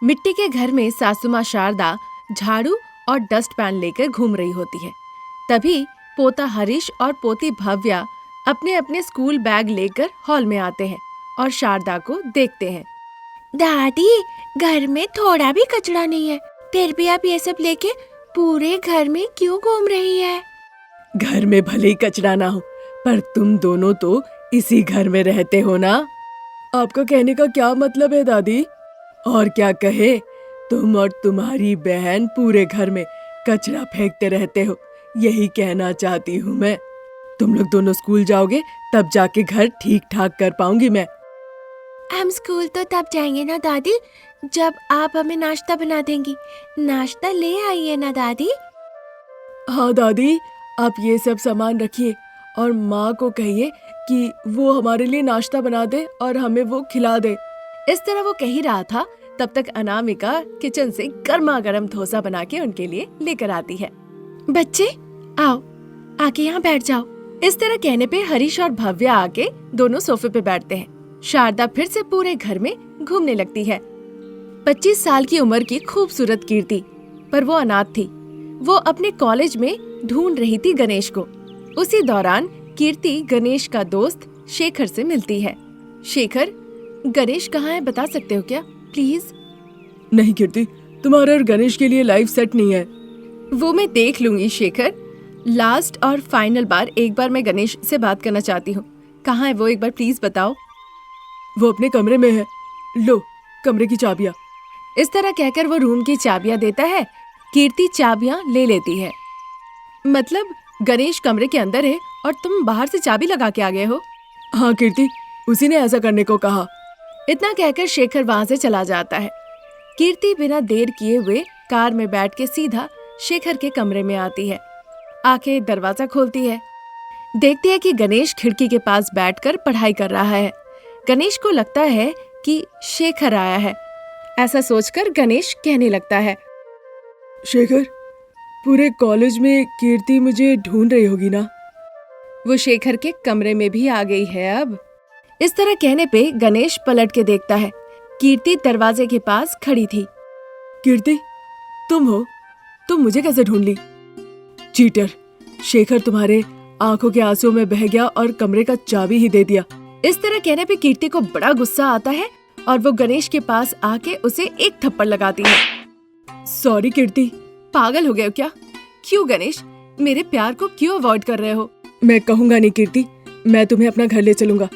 मिट्टी के घर में सासू माँ शारदा झाड़ू और डस्ट पैन लेकर घूम रही होती है। तभी पोता हरीश और पोती भव्या अपने अपने स्कूल बैग लेकर हॉल में आते हैं और शारदा को देखते हैं। दादी, घर में थोड़ा भी कचरा नहीं है, फिर भी आप ये सब लेके पूरे घर में क्यों घूम रही है? घर में भले ही कचरा ना हो, पर तुम दोनों तो इसी घर में रहते हो ना। आपका कहने का क्या मतलब है दादी? और क्या कहे, तुम और तुम्हारी बहन पूरे घर में कचरा फेंकते रहते हो, यही कहना चाहती हूँ मैं। तुम लोग दोनों स्कूल जाओगे तब जाके घर ठीक ठाक कर पाऊंगी मैं। हम स्कूल तो तब जाएंगे ना दादी, जब आप हमें नाश्ता बना देंगी। नाश्ता ले आइए ना दादी। हाँ दादी, आप ये सब सामान रखिए और माँ को कहिए कि वो हमारे लिए नाश्ता बना दे और हमें वो खिला दे। इस तरह वो कह ही रहा था, तब तक अनामिका किचन से गर्मा गर्म डोसा बना के उनके लिए लेकर आती है। बच्चे आओ, आके यहाँ बैठ जाओ। इस तरह कहने पे हरीश और भव्या आके दोनों सोफे पे बैठते हैं। शारदा फिर से पूरे घर में घूमने लगती है। 25 साल की उम्र की खूबसूरत कीर्ति, पर वो अनाथ थी। वो अपने कॉलेज में ढूंढ रही थी गणेश को। उसी दौरान कीर्ति गणेश का दोस्त शेखर से मिलती है। शेखर, गणेश कहाँ है बता सकते हो क्या प्लीज? नहीं कीर्ति, तुम्हारे और गणेश के लिए लाइफ सेट नहीं है। वो मैं देख लूंगी शेखर। लास्ट और फाइनल बार एक बार मैं गणेश से बात करना चाहती हूँ। कहाँ है वो, एक बार प्लीज बताओ। वो अपने कमरे में है, लो कमरे की चाबियाँ। इस तरह कहकर वो रूम की चाबियाँ देता है। कीर्ति चाबियाँ ले लेती है। मतलब गणेश कमरे के अंदर है और तुम बाहर से चाबी लगा के आ गए हो? हाँ कीर्ति, उसी ने ऐसा करने को कहा। इतना कहकर शेखर वहाँ से चला जाता है। कीर्ति बिना देर किए हुए कार में बैठ के सीधा शेखर के कमरे में आती है। आके दरवाजा खोलती है। देखती है कि गणेश खिड़की के पास बैठकर पढ़ाई कर रहा है। गणेश को लगता है कि शेखर आया है। ऐसा सोचकर गणेश कहने लगता है, शेखर, पूरे कॉलेज में कीर्ति मुझे ढूंढ रही होगी ना? वो शेखर के कमरे में भी आ गई है अब। इस तरह कहने पे गणेश पलट के देखता है। कीर्ति दरवाजे के पास खड़ी थी। कीर्ति, तुम हो? तुम मुझे कैसे ढूंढ ली? चीटर, शेखर तुम्हारे आंखों के आंसू में बह गया और कमरे का चाबी ही दे दिया। इस तरह कहने पे कीर्ति को बड़ा गुस्सा आता है और वो गणेश के पास आके उसे एक थप्पड़ लगाती है। सॉरी कीर्ति। पागल हो गए क्या? क्यों गणेश, मेरे प्यार को क्यों अवॉइड कर रहे हो? मैं कहूँगा नहीं कीर्ति, मैं तुम्हें अपना घर ले चलूंगा।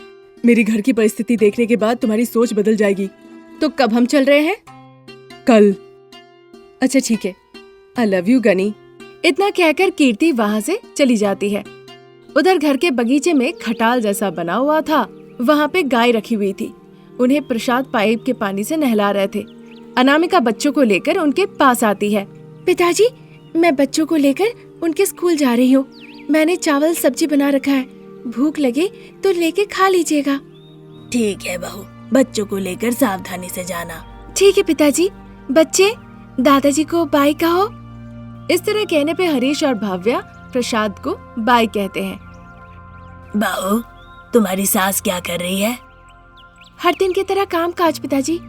मेरी घर की परिस्थिति देखने के बाद तुम्हारी सोच बदल जाएगी। तो कब हम चल रहे हैं? कल। अच्छा ठीक है, आई लव यू गनी। इतना कहकर कीर्ति वहाँ से चली जाती है। उधर घर के बगीचे में खटाल जैसा बना हुआ था। वहाँ पे गाय रखी हुई थी। उन्हें प्रसाद पाइप के पानी से नहला रहे थे। अनामिका बच्चों को लेकर उनके पास आती है। पिताजी, मैं बच्चों को लेकर उनके स्कूल जा रही हूँ। मैंने चावल सब्जी बना रखा है, भूख लगे तो लेके खा लीजिएगा। ठीक है बहू, बच्चों को लेकर सावधानी से जाना। ठीक है पिताजी। बच्चे, दादाजी को बाय कहो। इस तरह कहने पे हरीश और भव्या प्रसाद को बाय कहते हैं। बहू, तुम्हारी सास क्या कर रही है? हर दिन की तरह काम काज पिताजी।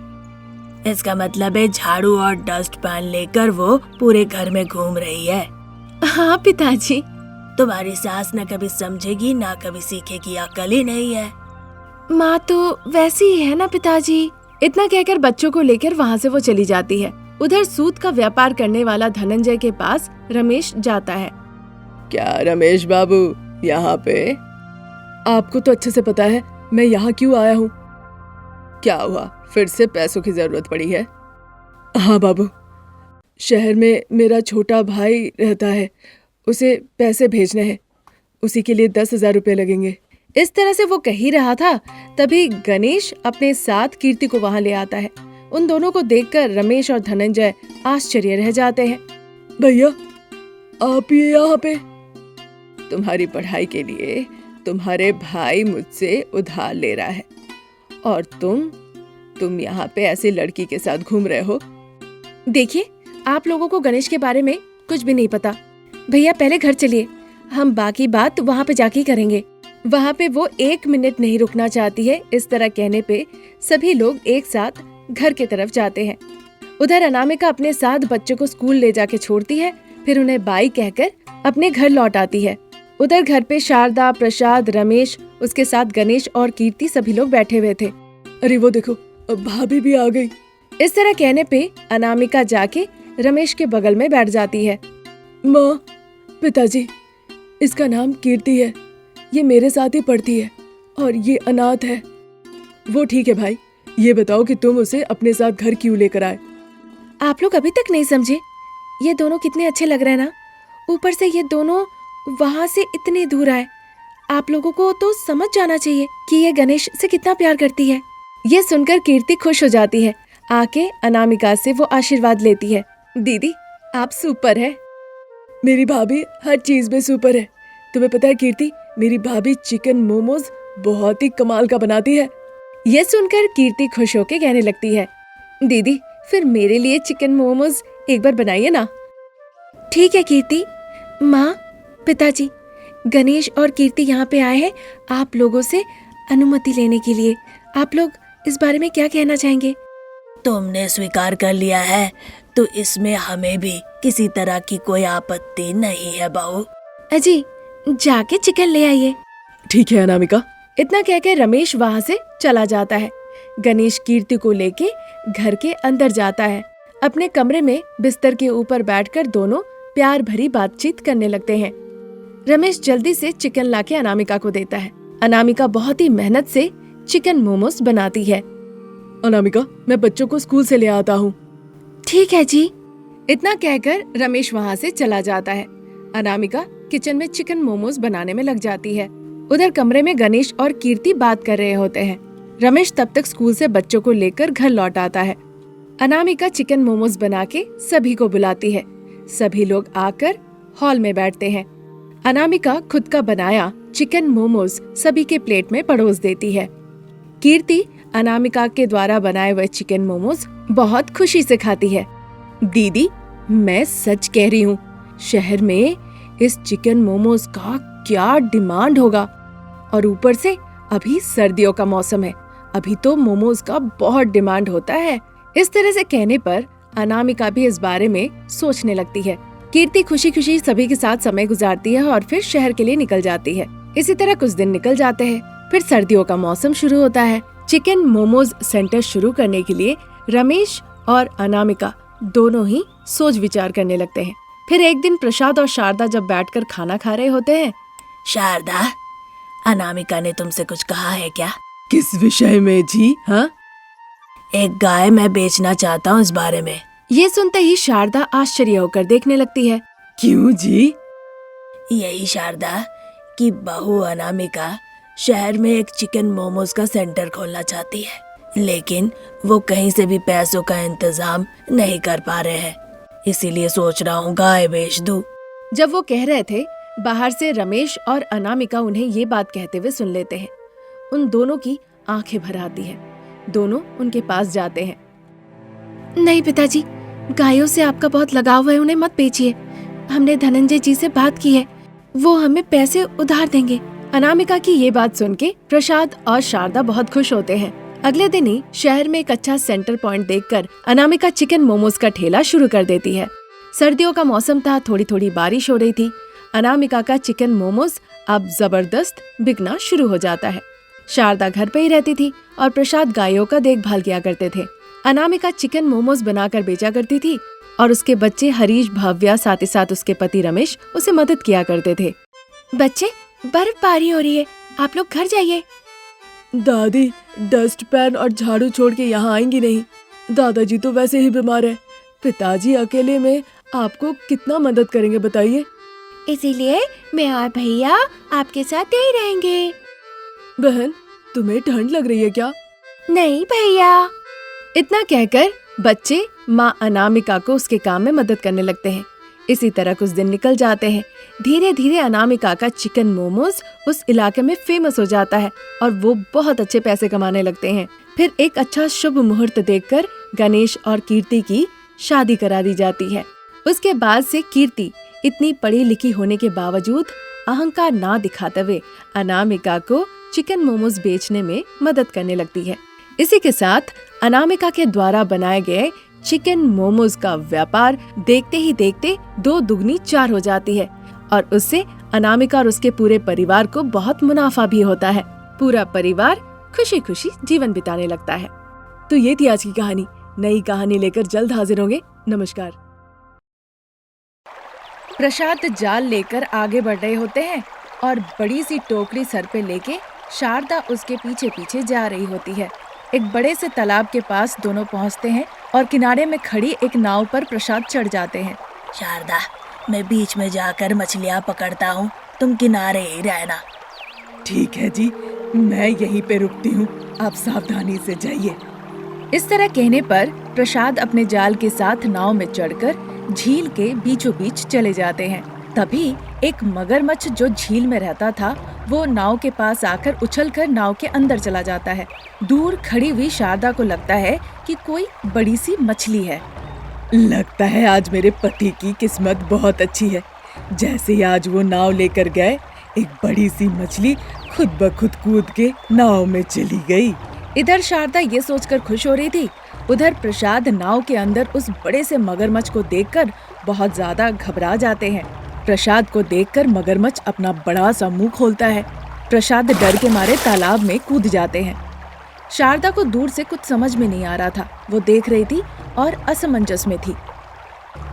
इसका मतलब है झाड़ू और डस्ट पैन लेकर वो पूरे घर में घूम रही है। हाँ पिताजी। तुम्हारी सास न कभी समझेगी ना कभी सीखेगी, अकल ही नहीं है। माँ तो वैसी ही है ना पिताजी। इतना कहकर बच्चों को लेकर वहाँ से वो चली जाती है। उधर सूत का व्यापार करने वाला धनंजय के पास रमेश जाता है। क्या रमेश बाबू यहाँ पे? आपको तो अच्छे से पता है मैं यहाँ क्यों आया हूँ। क्या हुआ, फिर से पैसों की जरूरत पड़ी है? हाँ बाबू, शहर में मेरा छोटा भाई रहता है, उसे पैसे भेजने हैं। उसी के लिए 10,000 रुपए लगेंगे। इस तरह से वो कह ही रहा था, तभी गणेश अपने साथ कीर्ति को वहाँ ले आता है। उन दोनों को देखकर रमेश और धनंजय आश्चर्य रह जाते हैं। भैया, आप ये यहाँ पे? तुम्हारी पढ़ाई के लिए तुम्हारे भाई मुझसे उधार ले रहा है और तुम यहाँ पे ऐसे लड़की के साथ घूम रहे हो। देखिए, आप लोगों को गणेश के बारे में कुछ भी नहीं पता। भैया पहले घर चलिए, हम बाकी बात वहाँ पे जाके करेंगे। वहाँ पे वो 1 मिनट नहीं रुकना चाहती है। इस तरह कहने पे सभी लोग एक साथ घर की तरफ जाते हैं। उधर अनामिका अपने साथ बच्चों को स्कूल ले जाके छोड़ती है, फिर उन्हें बाय कहकर अपने घर लौट आती है। उधर घर पे शारदा, प्रसाद, रमेश, उसके साथ गणेश और कीर्ति सभी लोग बैठे हुए थे। अरे वो देखो, अब भाभी भी आ गई। इस तरह कहने पे अनामिका जाके रमेश के बगल में बैठ जाती है। माँ, पिताजी, इसका नाम कीर्ति है, ये मेरे साथ ही पढ़ती है और ये अनाथ है। वो ठीक है भाई, ये बताओ कि तुम उसे अपने साथ घर क्यों लेकर आए? आप लोग अभी तक नहीं समझे? ये दोनों कितने अच्छे लग रहे हैं ना। ऊपर से ये दोनों वहाँ से इतने दूर आए। आप लोगों को तो समझ जाना चाहिए कि ये गणेश से कितना प्यार करती है। ये सुनकर कीर्ति खुश हो जाती है। आके अनामिका से वो आशीर्वाद लेती है। दीदी, आप सुपर है। मेरी भाभी हर चीज में सुपर है। तुम्हें पता है कीर्ति, मेरी भाभी चिकन मोमोज बहुत ही कमाल का बनाती है। ये सुनकर कीर्ति खुश होके कहने लगती है, दीदी फिर मेरे लिए चिकन मोमोज एक बार बनाइए ना। ठीक है कीर्ति। माँ, पिताजी, गणेश और कीर्ति यहाँ पे आए हैं आप लोगों से अनुमति लेने के लिए। आप लोग इस बारे में क्या कहना चाहेंगे? तुमने स्वीकार कर लिया है तो इसमें हमें भी किसी तरह की कोई आपत्ति नहीं है बहू। अजी, जाके चिकन ले आइए। ठीक है अनामिका। इतना कहकर रमेश वहाँ से चला जाता है। गणेश कीर्ति को लेके घर के अंदर जाता है। अपने कमरे में बिस्तर के ऊपर बैठकर दोनों प्यार भरी बातचीत करने लगते हैं। रमेश जल्दी से चिकन लाके अनामिका को देता है। अनामिका बहुत ही मेहनत से चिकन मोमोज बनाती है। अनामिका, मैं बच्चों को स्कूल से ले आता हूँ। ठीक है जी। इतना कहकर रमेश वहाँ से चला जाता है। अनामिका किचन में चिकन मोमोज बनाने में लग जाती है। उधर कमरे में गणेश और कीर्ति बात कर रहे होते हैं। रमेश तब तक स्कूल से बच्चों को लेकर घर लौट आता है। अनामिका चिकन मोमोज बना के सभी को बुलाती है। सभी लोग आकर हॉल में बैठते हैं। अनामिका खुद का बनाया चिकन मोमोज सभी के प्लेट में परोस देती है। कीर्ति अनामिका के द्वारा बनाए हुए चिकन मोमोज बहुत खुशी से खाती है। दीदी, मैं सच कह रही हूँ, शहर में इस चिकन मोमोज का क्या डिमांड होगा। और ऊपर से अभी सर्दियों का मौसम है, अभी तो मोमोज का बहुत डिमांड होता है। इस तरह से कहने पर अनामिका भी इस बारे में सोचने लगती है। कीर्ति खुशी खुशी सभी के साथ समय गुजारती है और फिर शहर के लिए निकल जाती है। इसी तरह कुछ दिन निकल जाते हैं। फिर सर्दियों का मौसम शुरू होता है। चिकन मोमोज सेंटर शुरू करने के लिए रमेश और अनामिका दोनों ही सोच विचार करने लगते हैं। फिर एक दिन प्रसाद और शारदा जब बैठकर खाना खा रहे होते हैं। शारदा, अनामिका ने तुमसे कुछ कहा है क्या? किस विषय में जी? हाँ, एक गाय मैं बेचना चाहता हूँ इस बारे में। ये सुनते ही शारदा आश्चर्य होकर देखने लगती है। क्यों जी? यही शारदा कि बहू अनामिका शहर में एक चिकन मोमोज का सेंटर खोलना चाहती है, लेकिन वो कहीं से भी पैसों का इंतजाम नहीं कर पा रहे हैं, इसीलिए सोच रहा हूँ गाय बेच दूं। जब वो कह रहे थे, बाहर से रमेश और अनामिका उन्हें ये बात कहते हुए सुन लेते हैं। उन दोनों की आंखें भर आती हैं। दोनों उनके पास जाते हैं। नहीं पिताजी, गायों से आपका बहुत लगाव है, उन्हें मत बेचिए। हमने धनंजय जी से बात की है, वो हमें पैसे उधार देंगे। अनामिका की ये बात सुन के प्रसाद और शारदा बहुत खुश होते हैं। अगले दिन ही शहर में एक अच्छा सेंटर पॉइंट देखकर अनामिका चिकन मोमोज का ठेला शुरू कर देती है। सर्दियों का मौसम था, थोड़ी थोड़ी बारिश हो रही थी। अनामिका का चिकन मोमोज अब जबरदस्त बिकना शुरू हो जाता है। शारदा घर पे ही रहती थी और प्रसाद गायों का देखभाल किया करते थे। अनामिका चिकन मोमोज बनाकर बेचा करती थी और उसके बच्चे हरीश, भव्या, साथ ही साथ उसके पति रमेश उसे मदद किया करते थे। बच्चे, बर्फबारी हो रही है, आप लोग घर जाइए। दादी, डस्ट पैन और झाड़ू छोड़ के यहाँ आएंगी नहीं। दादाजी तो वैसे ही बीमार है। पिताजी अकेले में आपको कितना मदद करेंगे बताइए। इसीलिए मैं और भैया आपके साथ यही रहेंगे। बहन, तुम्हें ठंड लग रही है क्या? नहीं भैया। इतना कहकर बच्चे माँ अनामिका को उसके काम में मदद करने लगते हैं। इसी तरह कुछ दिन निकल जाते हैं। धीरे धीरे अनामिका का चिकन मोमोज उस इलाके में फेमस हो जाता है और वो बहुत अच्छे पैसे कमाने लगते हैं। फिर एक अच्छा शुभ मुहूर्त देखकर गणेश और कीर्ति की शादी करा दी जाती है। उसके बाद से कीर्ति इतनी पढ़ी लिखी होने के बावजूद अहंकार ना दिखाते हुए अनामिका को चिकन मोमोज बेचने में मदद करने लगती है। इसी के साथ अनामिका के द्वारा बनाए गए चिकन मोमोज का व्यापार देखते ही देखते 2 दुगनी 4 हो जाती है और उससे अनामिका और उसके पूरे परिवार को बहुत मुनाफा भी होता है। पूरा परिवार खुशी खुशी जीवन बिताने लगता है। तो ये थी आज की कहानी। नई कहानी लेकर जल्द हाजिर होंगे। नमस्कार। प्रसाद जाल लेकर आगे बढ़ रहे होते हैं और बड़ी सी टोकरी सर पे लेके शारदा उसके पीछे पीछे जा रही होती है। एक बड़े से तालाब के पास दोनों पहुंचते हैं और किनारे में खड़ी एक नाव पर प्रसाद चढ़ जाते हैं। शारदा, मैं बीच में जाकर मछलियाँ पकड़ता हूँ, तुम किनारे ही रहना। ठीक है जी, मैं यहीं पे रुकती हूँ, आप सावधानी से जाइए। इस तरह कहने पर प्रसाद अपने जाल के साथ नाव में चढ़कर झील के बीचों बीच चले जाते हैं। तभी एक मगरमच्छ जो झील में रहता था वो नाव के पास आकर उछलकर नाव के अंदर चला जाता है। दूर खड़ी हुई शारदा को लगता है कि कोई बड़ी सी मछली है। लगता है आज मेरे पति की किस्मत बहुत अच्छी है। जैसे ही आज वो नाव लेकर गए, एक बड़ी सी मछली खुद ब खुद कूद के नाव में चली गई। इधर शारदा ये सोचकर खुश हो रही थी, उधर प्रसाद नाव के अंदर उस बड़े से मगरमच्छ को देखकर बहुत ज्यादा घबरा जाते हैं। प्रसाद को देखकर मगरमच्छ अपना बड़ा सा मुंह खोलता है। प्रसाद डर के मारे तालाब में कूद जाते हैं। शारदा को दूर से कुछ समझ में नहीं आ रहा था। वो देख रही थी और असमंजस में थी।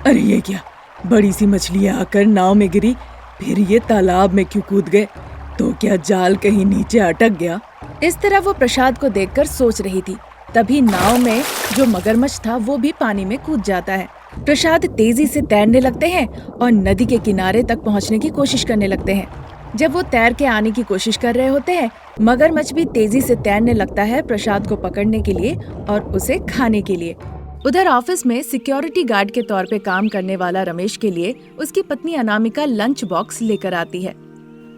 अरे ये क्या, बड़ी सी मछली आकर नाव में गिरी, फिर ये तालाब में क्यों कूद गए? तो क्या जाल कहीं नीचे अटक गया? इस तरह वो प्रसाद को देखकर सोच रही थी। तभी नाव में जो मगरमच्छ था वो भी पानी में कूद जाता है। प्रसाद तेजी से तैरने लगते हैं और नदी के किनारे तक पहुंचने की कोशिश करने लगते हैं। जब वो तैर के आने की कोशिश कर रहे होते हैं, मगरमच्छ भी तेजी से तैरने लगता है प्रसाद को पकड़ने के लिए और उसे खाने के लिए। उधर ऑफिस में सिक्योरिटी गार्ड के तौर पे काम करने वाला रमेश के लिए उसकी पत्नी अनामिका लंच बॉक्स लेकर आती है।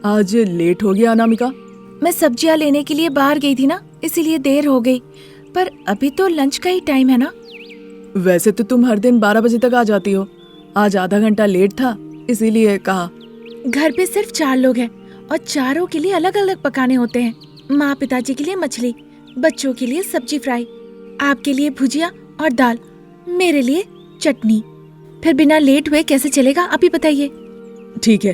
आज लेट हो गया अनामिका। मैं सब्जियां लेने के लिए बाहर गई थी ना, इसीलिए देर हो गई। पर अभी तो लंच का ही टाइम है ना। वैसे तो तुम हर दिन 12 बजे तक आ जाती हो, आज आधा घंटा लेट था इसीलिए कहा। घर पे सिर्फ 4 लोग हैं और चारों के लिए अलग अलग पकाने होते हैं। माँ पिताजी के लिए मछली, बच्चों के लिए सब्जी फ्राई, आपके लिए भुजिया और दाल, मेरे लिए चटनी। फिर बिना लेट हुए कैसे चलेगा, आप ही बताइए। ठीक है,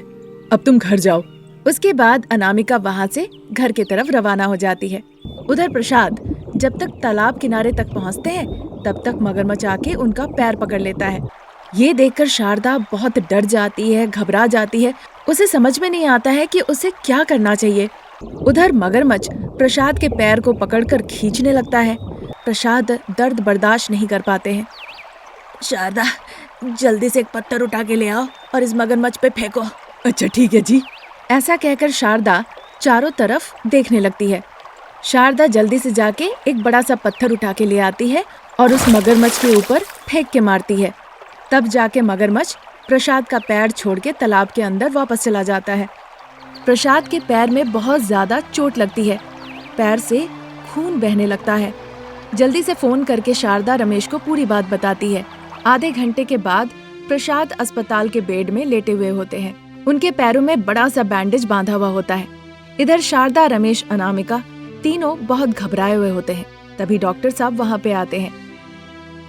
अब तुम घर जाओ। उसके बाद अनामिका वहाँ से घर की तरफ रवाना हो जाती है। उधर प्रसाद जब तक तालाब किनारे तक पहुँचते हैं तब तक मगरमच्छ आके उनका पैर पकड़ लेता है। ये देखकर शारदा बहुत डर जाती है, घबरा जाती है। उसे समझ में नहीं आता है कि उसे क्या करना चाहिए। उधर मगरमच्छ प्रसाद के पैर को पकड़कर खींचने लगता है। प्रसाद दर्द बर्दाश्त नहीं कर पाते हैं। शारदा, जल्दी से एक पत्थर उठा के ले आओ और इस मगरमच्छ पे फेंको। अच्छा ठीक है जी। ऐसा कहकर शारदा चारों तरफ देखने लगती है। शारदा जल्दी से जाके एक बड़ा सा पत्थर उठा के ले आती है और उस मगरमच्छ के ऊपर फेंक के मारती है। तब जाके मगरमच्छ प्रसाद का पैर छोड़ के तालाब के अंदर वापस चला जाता है। प्रसाद के पैर में बहुत ज्यादा चोट लगती है, पैर से खून बहने लगता है। जल्दी से फोन करके शारदा रमेश को पूरी बात बताती है। आधे घंटे के बाद प्रसाद अस्पताल के बेड में लेटे हुए होते हैं। उनके पैरों में बड़ा सा बैंडेज बांधा हुआ होता है। इधर शारदा, रमेश, अनामिका तीनों बहुत घबराए हुए होते हैं। तभी डॉक्टर साहब वहाँ पे आते हैं।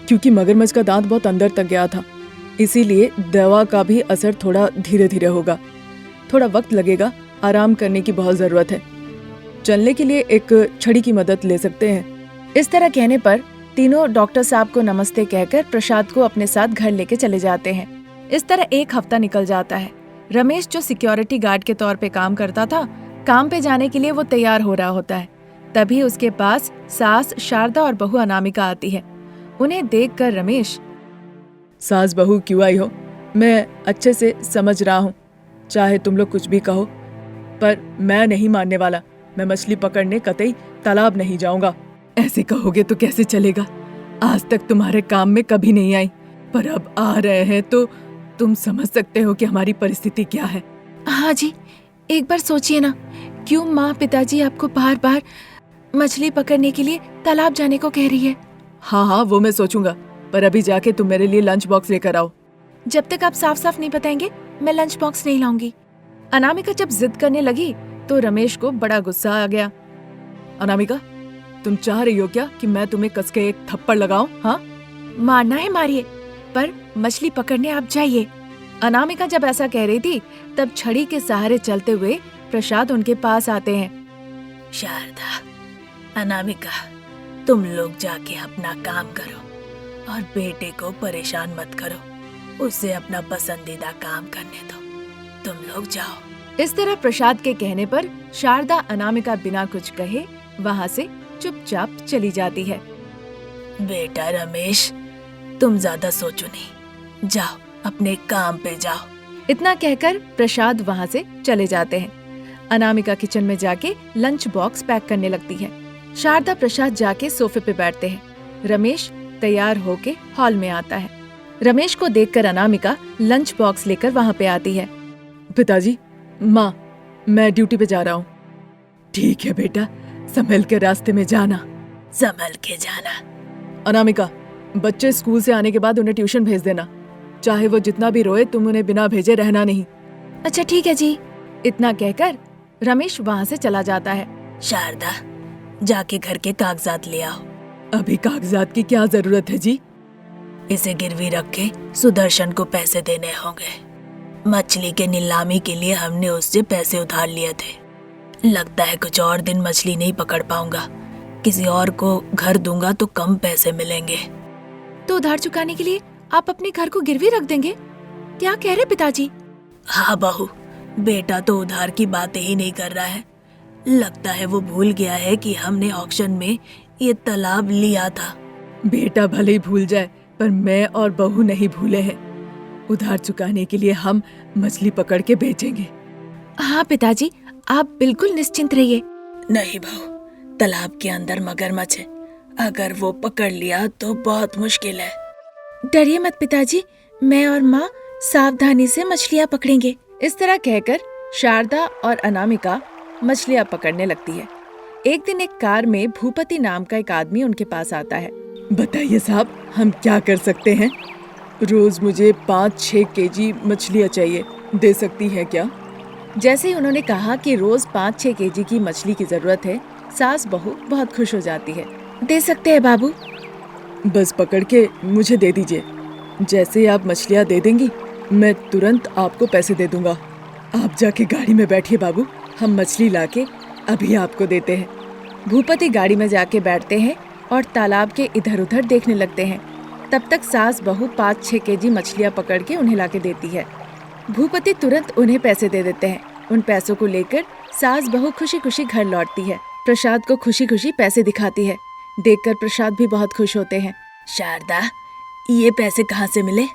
क्योंकि मगरमच्छ का दांत बहुत अंदर तक गया था, इसीलिए दवा का भी असर थोड़ा धीरे धीरे होगा। थोड़ा वक्त लगेगा, आराम करने की बहुत जरूरत है। चलने के लिए एक छड़ी की मदद ले सकते हैं। इस तरह कहने पर तीनों डॉक्टर साहब को नमस्ते कहकर प्रसाद को अपने साथ घर लेके चले जाते हैं। इस तरह 1 हफ्ता निकल जाता है। रमेश जो सिक्योरिटी गार्ड के तौर पे काम करता था, काम पे जाने के लिए वो तैयार हो रहा होता है। तभी उसके पास सास शारदा और बहू अनामिका आती है। उन्हें देखकर रमेश, सास बहू क्यों आई हो? मैं अच्छे से समझ रहा हूँ, चाहे तुम लोग कुछ भी कहो, पर मैं नहीं मानने वाला। मैं मछली पकड़ने कतई तालाब नहीं जाऊंगा। ऐसे कहोगे तो कैसे चलेगा? आज तक तुम्हारे काम में कभी नहीं आई, पर अब आ रहे हैं तो तुम समझ सकते हो कि हमारी परिस्थिति क्या है। हाँ जी, एक बार सोचिए ना, क्यों माँ पिताजी आपको बार बार मछली पकड़ने के लिए तालाब जाने को कह रही है। हाँ, वो मैं सोचूंगा, पर अभी जाके तुम मेरे लिए लंच बॉक्स लेकर आओ। जब तक आप साफ साफ नहीं बताएंगे, मैं लंच बॉक्स नहीं लाऊंगी। अनामिका जब जिद करने लगी तो रमेश को बड़ा गुस्सा आ गया। अनामिका, तुम चाह रही हो क्या कि मैं तुम्हें कस के एक थप्पड़ लगाऊं? हाँ, मारना है मारिए, पर मछली पकड़ने आप जाइए। अनामिका जब ऐसा कह रही थी तब छड़ी के सहारे चलते हुए प्रसाद उनके पास आते हैं। शारदा, अनामिका, तुम लोग जाके अपना काम करो और बेटे को परेशान मत करो। उसे अपना पसंदीदा काम करने दो। तुम लोग जाओ। इस तरह प्रसाद के कहने पर शारदा अनामिका बिना कुछ कहे वहाँ से चुपचाप चली जाती है। बेटा रमेश, तुम ज्यादा सोचो नहीं, जाओ अपने काम पे जाओ। इतना कहकर प्रसाद वहाँ से चले जाते हैं। अनामिका किचन में जाके लंच बॉक्स पैक करने लगती है। शारदा प्रसाद जाके सोफे पे बैठते हैं। रमेश तैयार होके हॉल में आता है। रमेश को देखकर अनामिका लंच बॉक्स लेकर वहाँ पे आती है। पिताजी, माँ, मैं ड्यूटी पे जा रहा हूँ। ठीक है बेटा, संभल के रास्ते में जाना। संभल के जाना। अनामिका, बच्चे स्कूल से आने के बाद उन्हें ट्यूशन भेज देना। चाहे वो जितना भी रोए, तुम उन्हें बिना भेजे रहना नहीं। अच्छा ठीक है जी। इतना कहकर रमेश वहाँ से चला जाता है। शारदा, जाके घर के कागजात ले आओ। अभी कागजात की क्या जरूरत है जी? इसे गिरवी रख के सुदर्शन को पैसे देने होंगे। मछली के नीलामी के लिए हमने उससे पैसे उधार लिए थे। लगता है कुछ और दिन मछली नहीं पकड़ पाऊंगा। किसी और को घर दूंगा तो कम पैसे मिलेंगे। तो उधार चुकाने के लिए आप अपने घर को गिरवी रख देंगे? क्या कह रहे पिताजी? हाँ बहू, बेटा तो उधार की बातें ही नहीं कर रहा है। लगता है वो भूल गया है कि हमने ऑक्शन में ये तालाब लिया था। बेटा भले ही भूल जाए, पर मैं और बहू नहीं भूले हैं। उधार चुकाने के लिए हम मछली पकड़ के बेचेंगे। हाँ पिताजी, आप बिल्कुल निश्चिंत रहिए। नहीं बहू, तालाब के अंदर मगरमच्छ है। अगर वो पकड़ लिया तो बहुत मुश्किल है। डरिए मत पिताजी, मैं और माँ सावधानी से मछलियाँ पकड़ेंगे। इस तरह कहकर शारदा और अनामिका मछलियाँ पकड़ने लगती है। एक दिन एक कार में भूपति नाम का एक आदमी उनके पास आता है। बताइए साहब, हम क्या कर सकते हैं? रोज मुझे 5-6 केजी मछलियाँ चाहिए, दे सकती है क्या? जैसे ही उन्होंने कहा कि रोज 5-6 केजी की मछली की जरूरत है, सास बहू बहुत खुश हो जाती है। दे सकते हैं बाबू। बस पकड़ के मुझे दे दीजिए। जैसे आप मछलियाँ दे देंगी, मैं तुरंत आपको पैसे दे दूंगा। आप जाके गाड़ी में बैठिए बाबू, हम मछली लाके अभी आपको देते हैं। भूपति गाड़ी में जाके बैठते हैं और तालाब के इधर उधर देखने लगते हैं। तब तक सास बहू 5-6 केजी मछलियाँ पकड़ के उन्हें लाके देती है। भूपति तुरंत उन्हें पैसे दे देते हैं। उन पैसों को लेकर सास बहू खुशी खुशी घर लौटती है। प्रसाद को खुशी खुशी पैसे दिखाती है। देखकर प्रसाद भी बहुत खुश होते हैं। शारदा, ये पैसे कहाँ से मिले?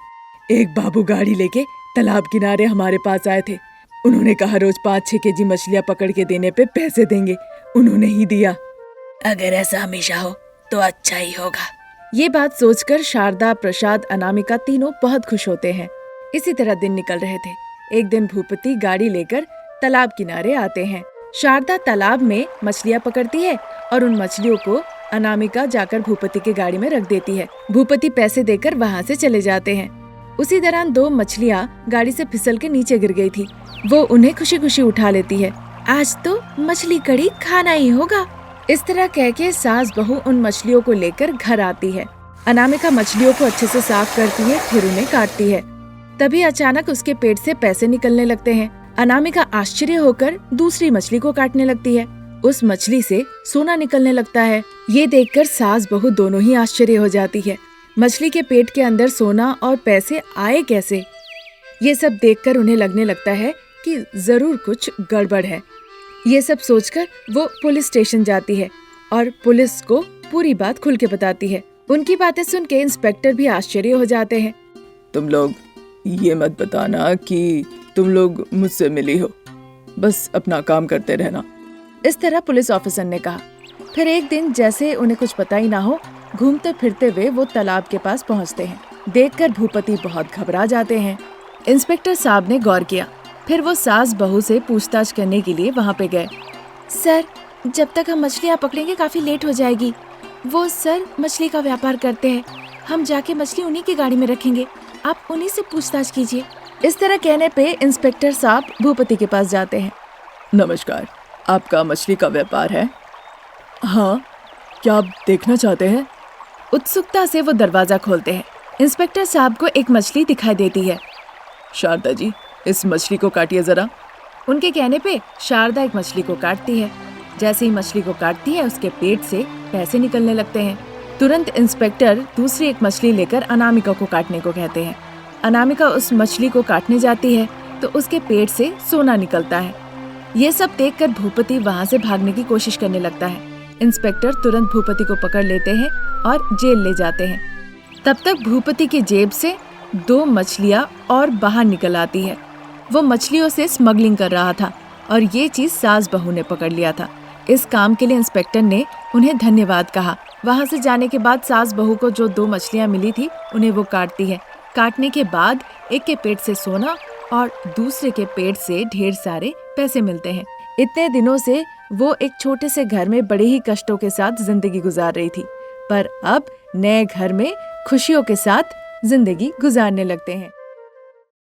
एक बाबू गाड़ी लेके तालाब किनारे हमारे पास आए थे। उन्होंने कहा रोज 5-6 केजी मछलियाँ पकड़ के देने पे पैसे देंगे। उन्होंने ही दिया। अगर ऐसा हमेशा हो तो अच्छा ही होगा। ये बात सोचकर शारदा, प्रसाद, अनामिका तीनों बहुत खुश होते हैं। इसी तरह दिन निकल रहे थे। एक दिन भूपति गाड़ी लेकर तालाब किनारे आते हैं। शारदा तालाब में मछलियाँ पकड़ती है और उन मछलियों को अनामिका जाकर भूपति के गाड़ी में रख देती है। भूपति पैसे देकर वहाँ से चले जाते हैं। उसी दौरान 2 मछलियाँ गाड़ी से फिसल के नीचे गिर गई थी। वो उन्हें खुशी खुशी उठा लेती है। आज तो मछली कड़ी खाना ही होगा। इस तरह कह के सास बहू उन मछलियों को लेकर घर आती है। अनामिका मछलियों को अच्छे से साफ करती है, फिर उन्हें काटती है। तभी अचानक उसके पेट से पैसे निकलने लगते हैं। अनामिका आश्चर्य होकर दूसरी मछली को काटने लगती है। उस मछली से सोना निकलने लगता है। ये देखकर सास बहू दोनों ही आश्चर्य हो जाती है। मछली के पेट के अंदर सोना और पैसे आए कैसे? ये सब देखकर उन्हें लगने लगता है कि जरूर कुछ गड़बड़ है। ये सब सोचकर वो पुलिस स्टेशन जाती है और पुलिस को पूरी बात खुल के बताती है। उनकी बातें सुन के इंस्पेक्टर भी आश्चर्य हो जाते हैं। तुम लोग ये मत बताना कि तुम लोग मुझसे मिली हो, बस अपना काम करते रहना। इस तरह पुलिस ऑफिसर ने कहा। फिर एक दिन जैसे उन्हें कुछ पता ही ना हो, घूमते फिरते हुए वो तालाब के पास पहुंचते हैं। देखकर भूपति बहुत घबरा जाते हैं। इंस्पेक्टर साहब ने गौर किया। फिर वो सास बहू से पूछताछ करने के लिए वहाँ पे गए। सर, जब तक हम मछलियाँ पकड़ेंगे काफी लेट हो जाएगी। वो सर मछली का व्यापार करते हैं। हम जाके मछली उन्हीं की गाड़ी में रखेंगे। आप उन्हीं से पूछताछ कीजिए। इस तरह कहने पे इंस्पेक्टर साहब भूपति के पास जाते हैं। नमस्कार, आपका मछली का व्यापार है? हाँ, क्या आप देखना चाहते हैं? उत्सुकता से वो दरवाजा खोलते हैं। इंस्पेक्टर साहब को एक मछली दिखाई देती है। शारदा जी, इस मछली को काटिए जरा। उनके कहने पे शारदा एक मछली को काटती है। जैसे ही मछली को काटती है, उसके पेट से पैसे निकलने लगते हैं। तुरंत इंस्पेक्टर दूसरी एक मछली लेकर अनामिका को काटने को कहते हैं। अनामिका उस मछली को काटने जाती है तो उसके पेट से सोना निकलता है। ये सब देखकर भूपति वहाँ से भागने की कोशिश करने लगता है। इंस्पेक्टर तुरंत भूपति को पकड़ लेते हैं और जेल ले जाते हैं। तब तक भूपति की जेब से 2 मछलियाँ और बाहर निकल आती है। वो मछलियों से स्मगलिंग कर रहा था और ये चीज सास बहू ने पकड़ लिया था। इस काम के लिए इंस्पेक्टर ने उन्हें धन्यवाद कहा। वहाँ से जाने के बाद सास बहू को जो 2 मछलियाँ मिली थी उन्हें वो काटती है। काटने के बाद एक के पेट से सोना और दूसरे के पेट से ढेर सारे पैसे मिलते हैं। इतने दिनों से वो एक छोटे से घर में बड़े ही कष्टों के साथ जिंदगी गुजार रही थी, पर अब नए घर में खुशियों के साथ जिंदगी गुजारने लगते हैं।